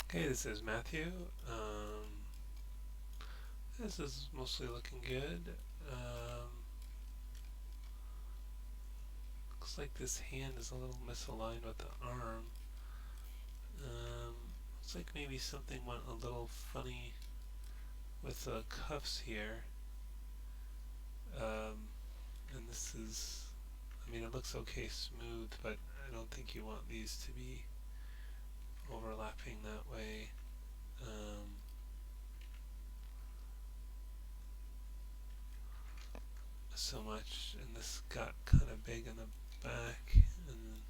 Okay, this is Matthew. This is mostly looking good. Um, Looks like this hand is a little misaligned with the arm. Looks like maybe something went a little funny with the cuffs here. And this is, I mean, it looks okay smooth, but I don't think you want these to be overlapping that way. Um, so much, and this got kind of big in the back, and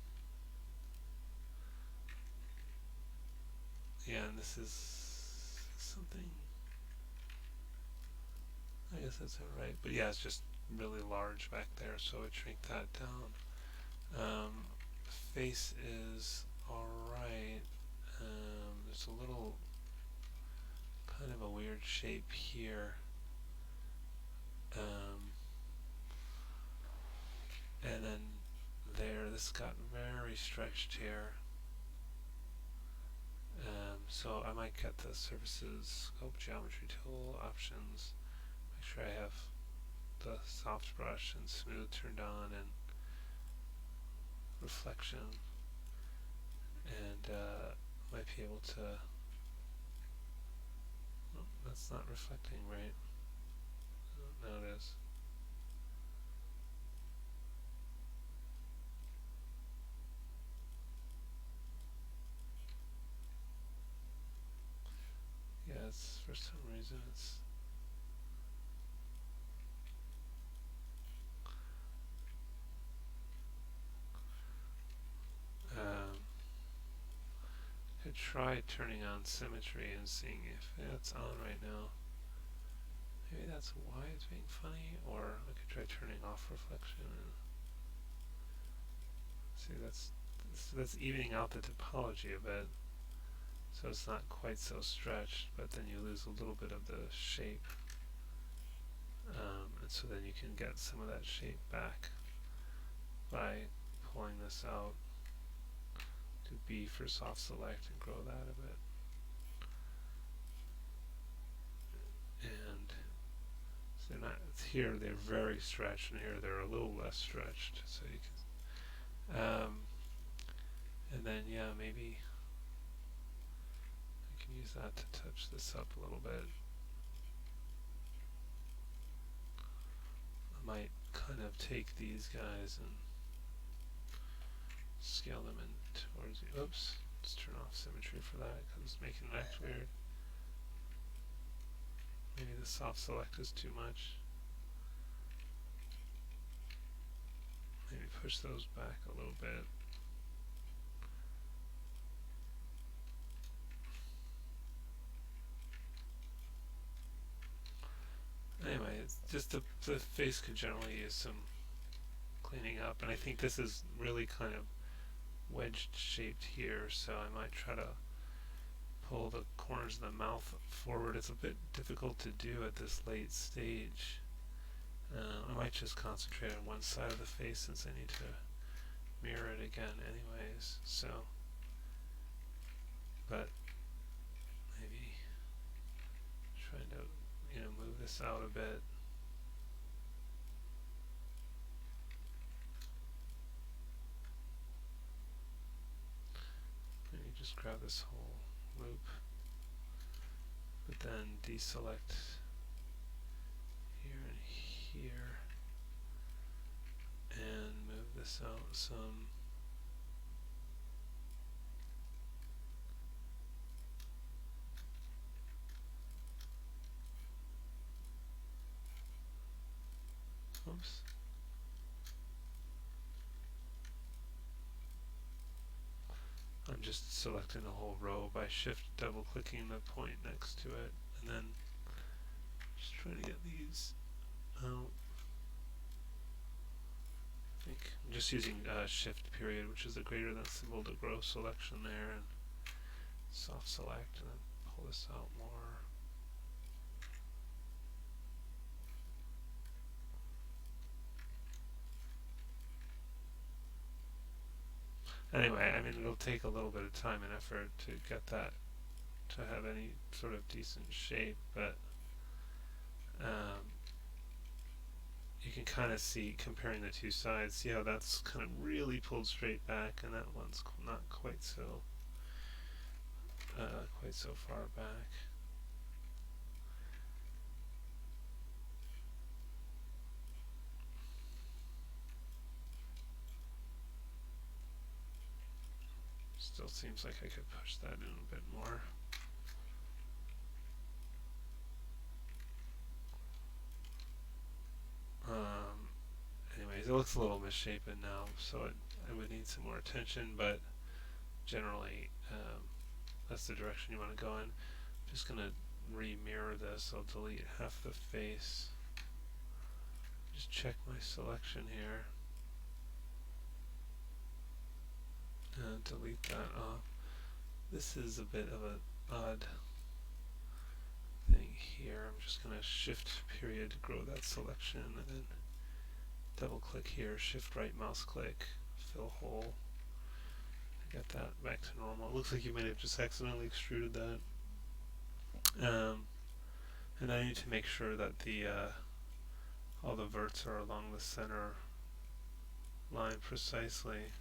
yeah, and this is something. I guess that's alright, but yeah, it's just really large back there, so I shrink that down. Face is alright. There's a little kind of a weird shape here. Um, and then there, this got very stretched here. So I might get the surfaces, scope geometry tool options, make sure I have the soft brush and smooth turned on and reflection, and might be able to, oh, that's not reflecting right. Oh, now it is. Yeah, it's for some reason it's um, could try turning on symmetry and seeing if it's on right now. Maybe that's why it's being funny, or I could try turning off reflection and see that's evening out the topology a bit, so it's not quite so stretched, but then you lose a little bit of the shape, and so then you can get some of that shape back by pulling this out to B for soft select and grow that a bit. And so they're not here; they're very stretched, and here they're a little less stretched. So you and then yeah, maybe I can use that to touch this up a little bit. I might kind of take these guys and scale them in towards you. Oops, let's turn off symmetry for that because it's making it act weird. Maybe the soft select is too much. Maybe push those back a little bit. Anyway, it's just the face could generally use some cleaning up, and I think this is really kind of wedged shaped here, so I might try to pull the corners of the mouth forward. It's a bit difficult to do at this late stage. I might just concentrate on one side of the face since I need to mirror it again anyways, so but maybe trying to move this out a bit. Maybe just grab this whole loop, but then deselect here and here and move this out some. Oops. I'm just selecting the whole row by shift double clicking the point next to it, and then just trying to get these out. I think I'm just using shift period, which is the greater than symbol to grow selection there, and soft select, and then pull this out more. Anyway, I mean, it'll take a little bit of time and effort to get that to have any sort of decent shape, but you can kind of see, comparing the two sides, see how that's kind of really pulled straight back, and that one's not quite so far back. Still seems like I could push that in a bit more. Anyways, it looks a little misshapen now, so it would need some more attention, but generally that's the direction you want to go in. I'm just going to re-mirror this. I'll delete half the face. Just check my selection here. Delete that off. This is a bit of an odd thing here. I'm just going to shift period to grow that selection, and then double click here, shift right mouse click, fill hole. Get that back to normal. It looks like you might have just accidentally extruded that. And I need to make sure that the all the verts are along the center line precisely.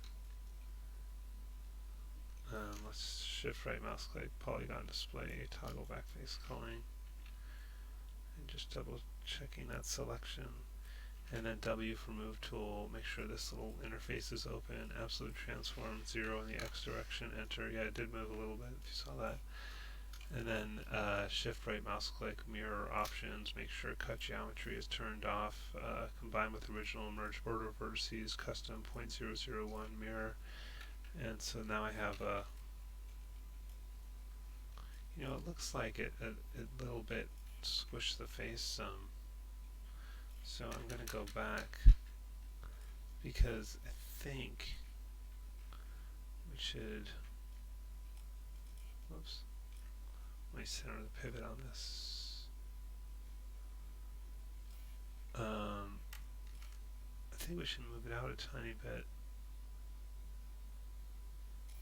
Let's shift right mouse click, polygon display, toggle backface culling, and just double checking that selection. And then W for move tool, make sure this little interface is open, absolute transform 0 in the X direction, enter. Yeah, it did move a little bit if you saw that. And then shift right mouse click, mirror options, make sure cut geometry is turned off, combine with original, merge border vertices, custom 0.001 mirror. And so now I have a, it looks like it a little bit squished the face some. So I'm going to go back because I think we should, whoops, let me center the pivot on this. I think we should move it out a tiny bit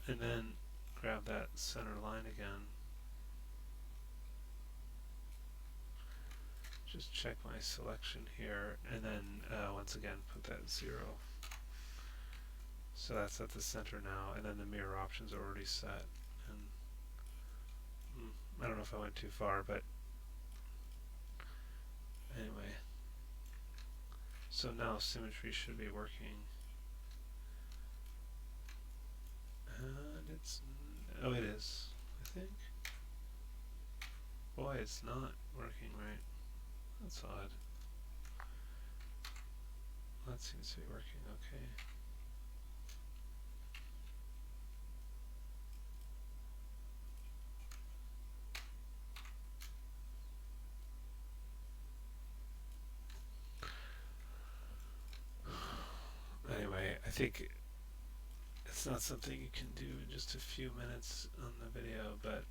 and then grab that center line again. Just check my selection here, and then once again put that 0. So that's at the center now, and then the mirror options are already set. And I don't know if I went too far, but anyway. So now symmetry should be working. And it's, oh, it is, I think. Boy, it's not working right. That's odd. That seems to be working okay. Anyway, I think it's not something you can do in just a few minutes on the video, but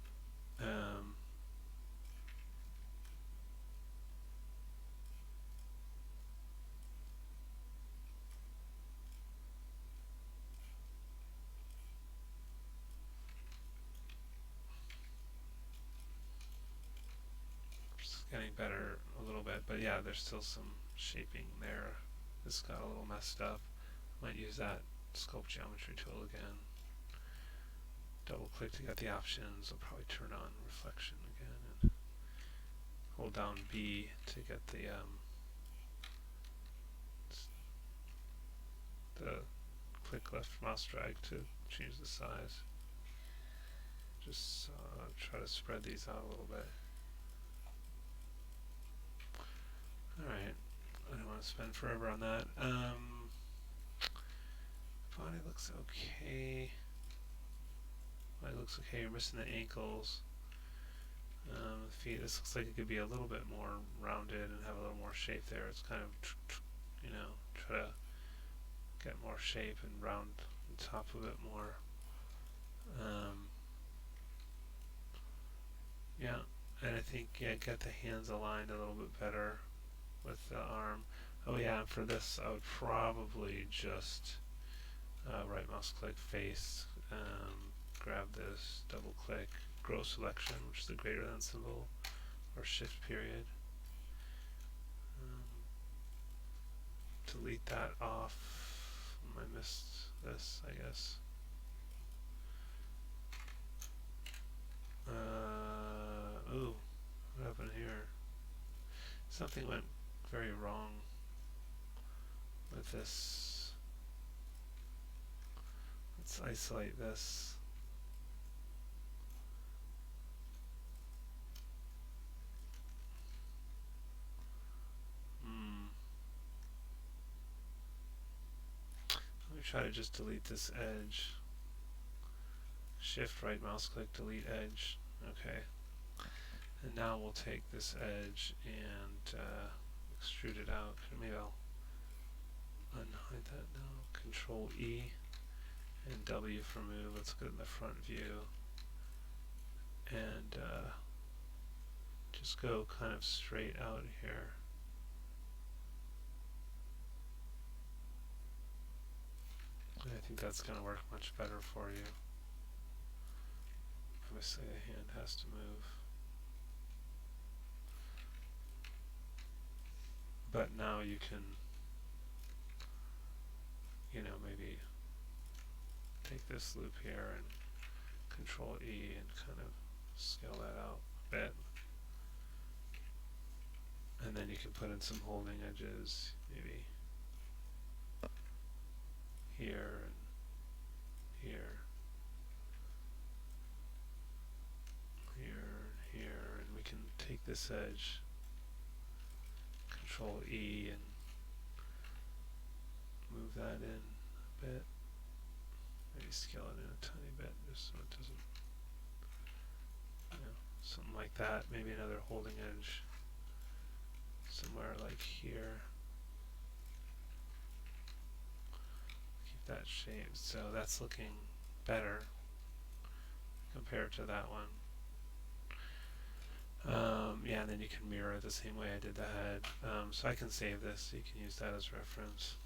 it's getting better a little bit, but yeah, there's still some shaping there. This got a little messed up. Might use that sculpt geometry tool again. Double click to get the options. I'll probably turn on reflection again and hold down B to get the click left mouse drag to change the size. Just try to spread these out a little bit. Alright, I don't want to spend forever on that. Body looks okay. Body looks okay. You're missing the ankles. Feet, this looks like it could be a little bit more rounded and have a little more shape there. It's kind of, try to get more shape and round the top a bit more. Yeah, and I think, get the hands aligned a little bit better with the arm. Oh yeah, and for this I would probably just right mouse click face, grab this, double click, grow selection, which is the greater than symbol, or shift period. Delete that off. I missed this, I guess. Ooh, what happened here? Something went very wrong with this. Let's isolate this. Let me try to just delete this edge. Shift right mouse click, delete edge. Okay. And now we'll take this edge and extrude it out. Maybe I'll unhide that now. Control E and W for move. Let's go to the front view and just go kind of straight out here. And I think that's going to work much better for you. Obviously the hand has to move. But now you can, maybe take this loop here and Control E and kind of scale that out a bit. And then you can put in some holding edges, maybe here and here, and we can take this edge, Control E, and move that in a bit. Maybe scale it in a tiny bit just so it doesn't, something like that. Maybe another holding edge somewhere like here. Keep that shape. So that's looking better compared to that one. Yeah, and then you can mirror it the same way I did the head. So I can save this so you can use that as reference.